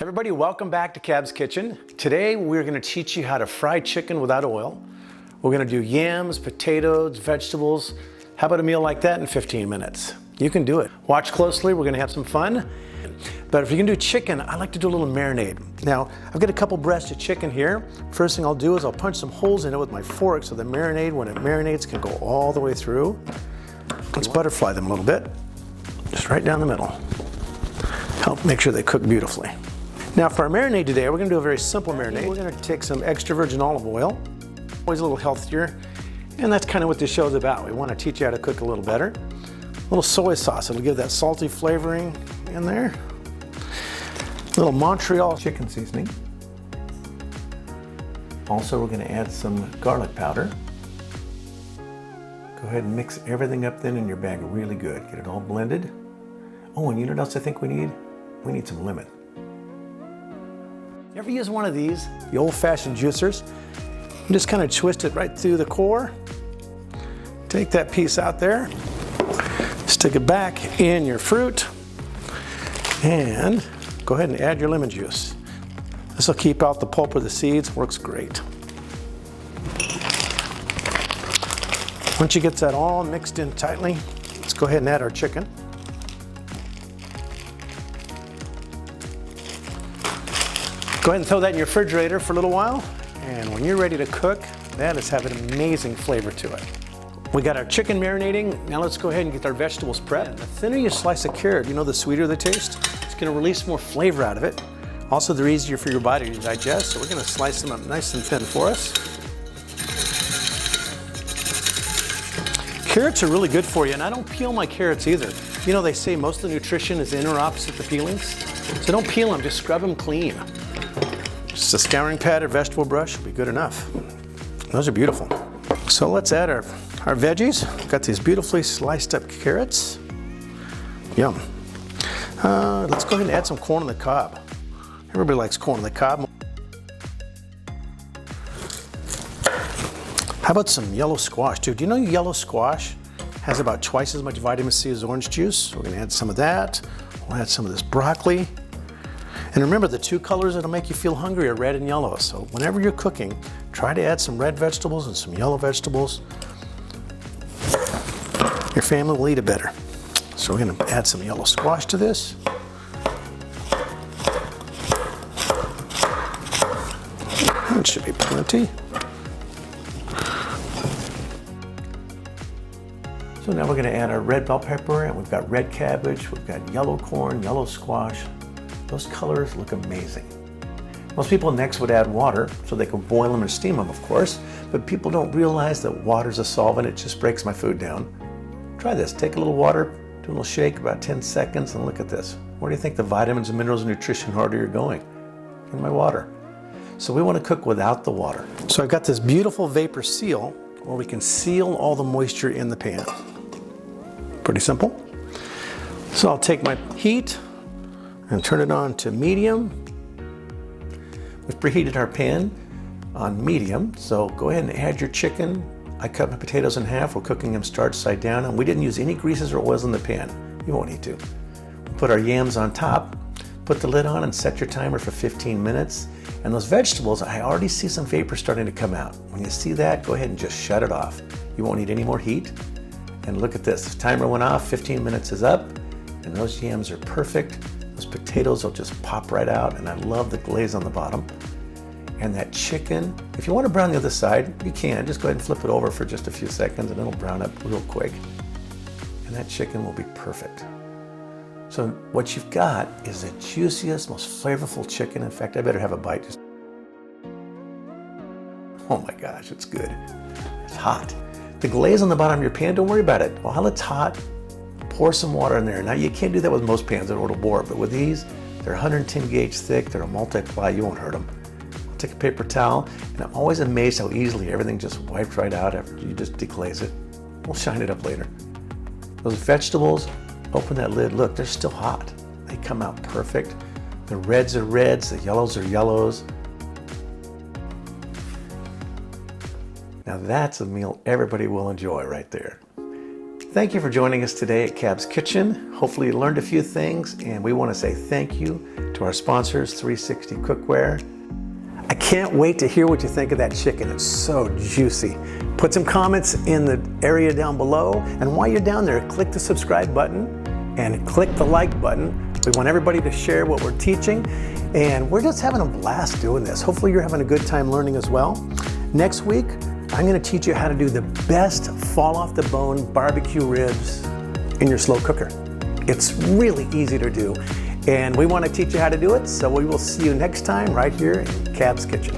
Everybody, welcome back to Cab's Kitchen. Today we're going to teach you how to fry chicken without oil. We're going to do yams, potatoes, vegetables. How about a meal like that in 15 minutes? You can do it. Watch closely, we're going to have some fun. But if you can do chicken, I like to do a little marinade. Now, I've got a couple breasts of chicken here. First thing I'll do is I'll punch some holes in it with my fork so the marinade, when it marinates, can go all the way through. Let's butterfly them a little bit, just right down the middle. Help make sure they cook beautifully. Now for our marinade today, we're gonna do a very simple marinade. We're gonna take some extra virgin olive oil, always a little healthier, and that's kind of what this show is about. We wanna teach you how to cook a little better. A little soy sauce, it'll give that salty flavoring in there. A little Montreal chicken seasoning. Also, we're gonna add some garlic powder. Go ahead and mix everything up then in your bag really good. Get it all blended. Oh, and you know what else I think we need? We need some lemon. You ever use one of these, the old-fashioned juicers? And just kind of twist it right through the core. Take that piece out there. Stick it back in your fruit. And go ahead and add your lemon juice. This will keep out the pulp of the seeds. Works great. Once you get that all mixed in tightly, let's go ahead and add our chicken. Go ahead and throw that in your refrigerator for a little while, and when you're ready to cook, that is having an amazing flavor to it. We got our chicken marinating. Now let's go ahead and get our vegetables prepped. The thinner you slice a carrot, you know, the sweeter the taste. It's gonna release more flavor out of it. Also, they're easier for your body to digest, so we're gonna slice them up nice and thin for us. Carrots are really good for you, and I don't peel my carrots either. You know, they say most of the nutrition is in or opposite the peelings. So don't peel them, just scrub them clean. Just a scouring pad or vegetable brush will be good enough. Those are beautiful. So let's add our veggies. Got these beautifully sliced up carrots. Yum. Let's go ahead and add some corn on the cob. Everybody likes corn on the cob. How about some yellow squash, too? Do you know yellow squash has about twice as much vitamin C as orange juice? We're gonna add some of that. We'll add some of this broccoli. And remember, the two colors that'll make you feel hungry are red and yellow. So whenever you're cooking, try to add some red vegetables and some yellow vegetables. Your family will eat it better. So we're gonna add some yellow squash to this. That should be plenty. So now we're gonna add our red bell pepper, and we've got red cabbage, we've got yellow corn, yellow squash. Those colors look amazing. Most people next would add water, so they can boil them and steam them, of course, but people don't realize that water's a solvent. It just breaks my food down. Try this, take a little water, do a little shake, about 10 seconds, and look at this. Where do you think the vitamins and minerals and nutrition are going? In my water. So we want to cook without the water. So I've got this beautiful vapor seal where we can seal all the moisture in the pan. Pretty simple. So I'll take my heat and turn it on to medium. We've preheated our pan on medium, so go ahead and add your chicken. I cut my potatoes in half. We're cooking them starch side down, and we didn't use any greases or oils in the pan. You won't need to. We'll put our yams on top, put the lid on and set your timer for 15 minutes. And those vegetables, I already see some vapor starting to come out. When you see that, go ahead and just shut it off. You won't need any more heat. And look at this, the timer went off, 15 minutes is up, and those yams are perfect. Those potatoes will just pop right out, and I love the glaze on the bottom. And that chicken, if you want to brown the other side, you can. Just go ahead and flip it over for just a few seconds, and it'll brown up real quick. And that chicken will be perfect. So what you've got is the juiciest, most flavorful chicken. In fact, I better have a bite. Oh my gosh, it's good. It's hot. The glaze on the bottom of your pan, don't worry about it. While it's hot, pour some water in there. Now you can't do that with most pans, it'll bore, but with these, they're 110 gauge thick, they're a multi-ply, you won't hurt them. Take a paper towel, and I'm always amazed how easily everything just wipes right out after you just deglaze it. We'll shine it up later. Those vegetables, open that lid, look, they're still hot. They come out perfect. The reds are reds, the yellows are yellows. Now that's a meal everybody will enjoy right there. Thank you for joining us today at Cab's Kitchen. Hopefully you learned a few things, and we want to say thank you to to our sponsors, 360 Cookware. I can't wait to hear what you think of that chicken. It's so juicy. Put some comments in the area down below, and while you're down there, click the subscribe button and click the like button. We want everybody to share what we're teaching, and we're just having a blast doing this. Hopefully you're having a good time learning as well. Next week, I'm gonna teach you how to do the best fall off the bone barbecue ribs in your slow cooker. It's really easy to do, and we want to teach you how to do it, so we will see you next time right here in Cab's Kitchen.